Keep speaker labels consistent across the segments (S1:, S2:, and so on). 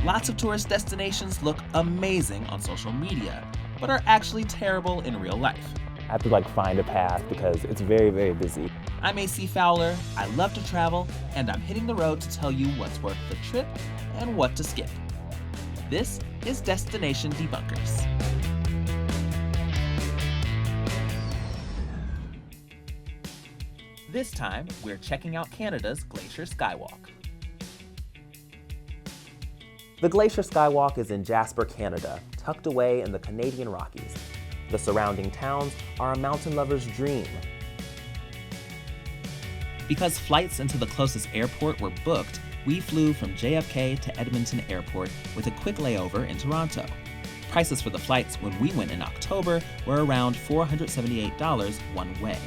S1: Lots of tourist destinations look amazing on social media, but are actually terrible in real life.
S2: I have to find a path because it's very, very busy.
S1: I'm AC Fowler, I love to travel, and I'm hitting the road to tell you what's worth the trip and what to skip. This is Destination Debunkers. This time, we're checking out Canada's Glacier Skywalk.
S2: The Glacier Skywalk is in Jasper, Canada, tucked away in the Canadian Rockies. The surrounding towns are a mountain lover's dream.
S1: Because flights into the closest airport were booked, we flew from JFK to Edmonton Airport with a quick layover in Toronto. Prices for the flights when we went in October were around $478 one way.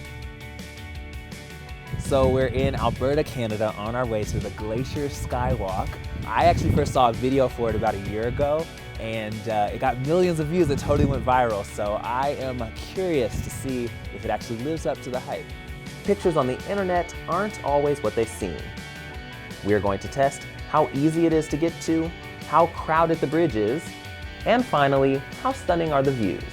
S2: So we're in Alberta, Canada, on our way to the Glacier Skywalk. I actually first saw a video for it about a year ago, and it got millions of views. It totally went viral, so I am curious to see if it actually lives up to the hype. Pictures on the internet aren't always what they seem. We're going to test how easy it is to get to, how crowded the bridge is, and finally, how stunning are the views.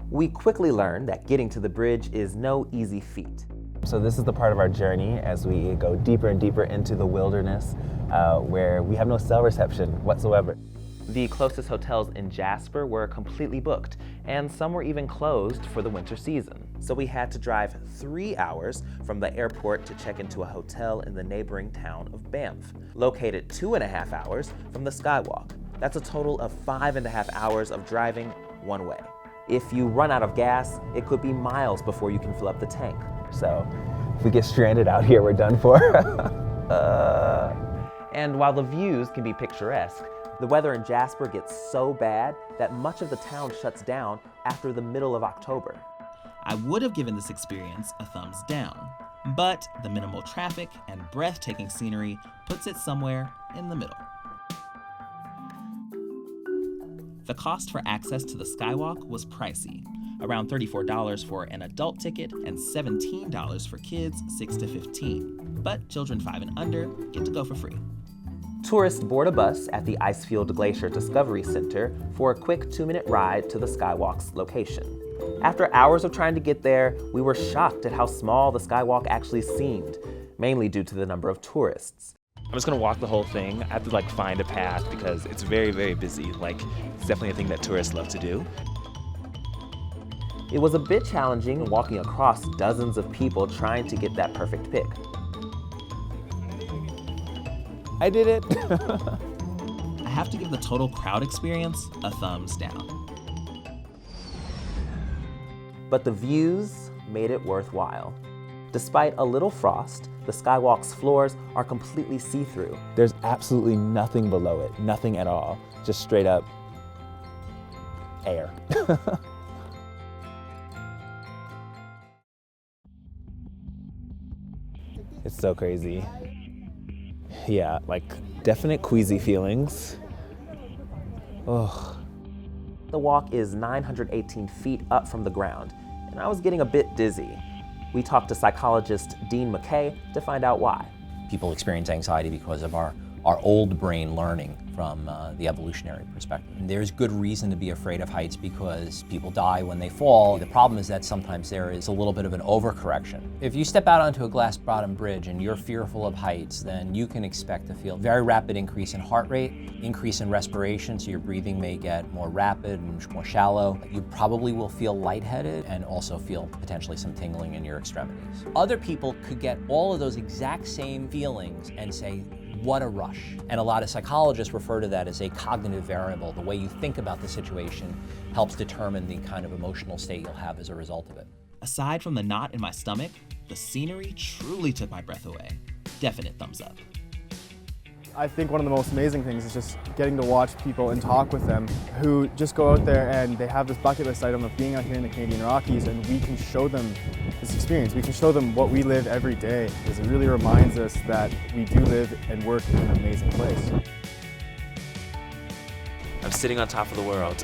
S2: We quickly learned that getting to the bridge is no easy feat. So this is the part of our journey as we go deeper and deeper into the wilderness where we have no cell reception whatsoever. The closest hotels in Jasper were completely booked, and some were even closed for the winter season. So we had to drive 3 hours from the airport to check into a hotel in the neighboring town of Banff, located 2.5 hours from the Skywalk. That's a total of 5.5 hours of driving one way. If you run out of gas, it could be miles before you can fill up the tank. So if we get stranded out here, we're done for. And while the views can be picturesque, the weather in Jasper gets so bad that much of the town shuts down after the middle of October.
S1: I would have given this experience a thumbs down, but the minimal traffic and breathtaking scenery puts it somewhere in the middle. The cost for access to the Skywalk was pricey, around $34 for an adult ticket and $17 for kids 6 to 15. But children 5 and under get to go for free.
S2: Tourists board a bus at the Icefield Glacier Discovery Center for a quick 2-minute ride to the Skywalk's location. After hours of trying to get there, we were shocked at how small the Skywalk actually seemed, mainly due to the number of tourists. I'm just gonna walk the whole thing. I have to find a path because it's very, very busy. It's definitely a thing that tourists love to do. It was a bit challenging walking across dozens of people trying to get that perfect pick. I did it.
S1: I have to give the total crowd experience a thumbs down.
S2: But the views made it worthwhile. Despite a little frost, the Skywalk's floors are completely see-through. There's absolutely nothing below it, nothing at all. Just straight up air. It's so crazy. Yeah, definite queasy feelings. Ugh. The walk is 918 feet up from the ground, and I was getting a bit dizzy. We talked to psychologist Dean McKay to find out why.
S3: People experience anxiety because of our old brain learning from the evolutionary perspective. And there's good reason to be afraid of heights because people die when they fall. The problem is that sometimes there is a little bit of an overcorrection. If you step out onto a glass-bottom bridge and you're fearful of heights, then you can expect to feel very rapid increase in heart rate, increase in respiration, so your breathing may get more rapid and more shallow. You probably will feel lightheaded and also feel potentially some tingling in your extremities. Other people could get all of those exact same feelings and say, what a rush. And a lot of psychologists refer to that as a cognitive variable. The way you think about the situation helps determine the kind of emotional state you'll have as a result of it.
S1: Aside from the knot in my stomach, the scenery truly took my breath away. Definite thumbs up.
S4: I think one of the most amazing things is just getting to watch people and talk with them who just go out there and they have this bucket list item of being out here in the Canadian Rockies, and we can show them this experience. We can show them what we live every day, because it really reminds us that we do live and work in an amazing place.
S2: I'm sitting on top of the world.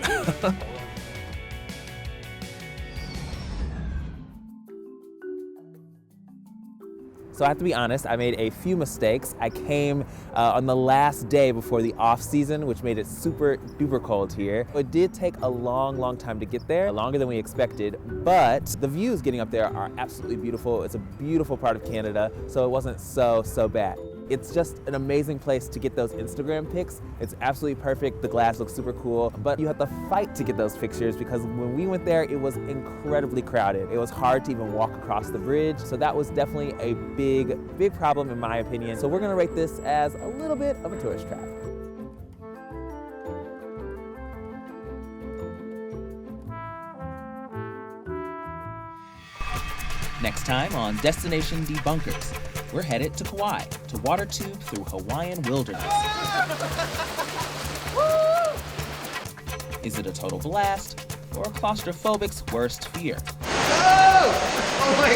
S2: So I have to be honest, I made a few mistakes. I came on the last day before the off season, which made it super duper cold here. It did take a long time to get there, longer than we expected, but the views getting up there are absolutely beautiful. It's a beautiful part of Canada, so it wasn't so bad. It's just an amazing place to get those Instagram pics. It's absolutely perfect. The glass looks super cool, but you have to fight to get those pictures because when we went there, it was incredibly crowded. It was hard to even walk across the bridge, so that was definitely a big problem in my opinion. So we're gonna rate this as a little bit of a tourist trap.
S1: Next time on Destination Debunkers, we're headed to Kauai to water tube through Hawaiian wilderness. Is it a total blast or a claustrophobic's worst fear?
S5: Oh my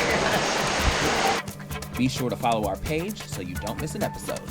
S5: God!
S1: Be sure to follow our page so you don't miss an episode.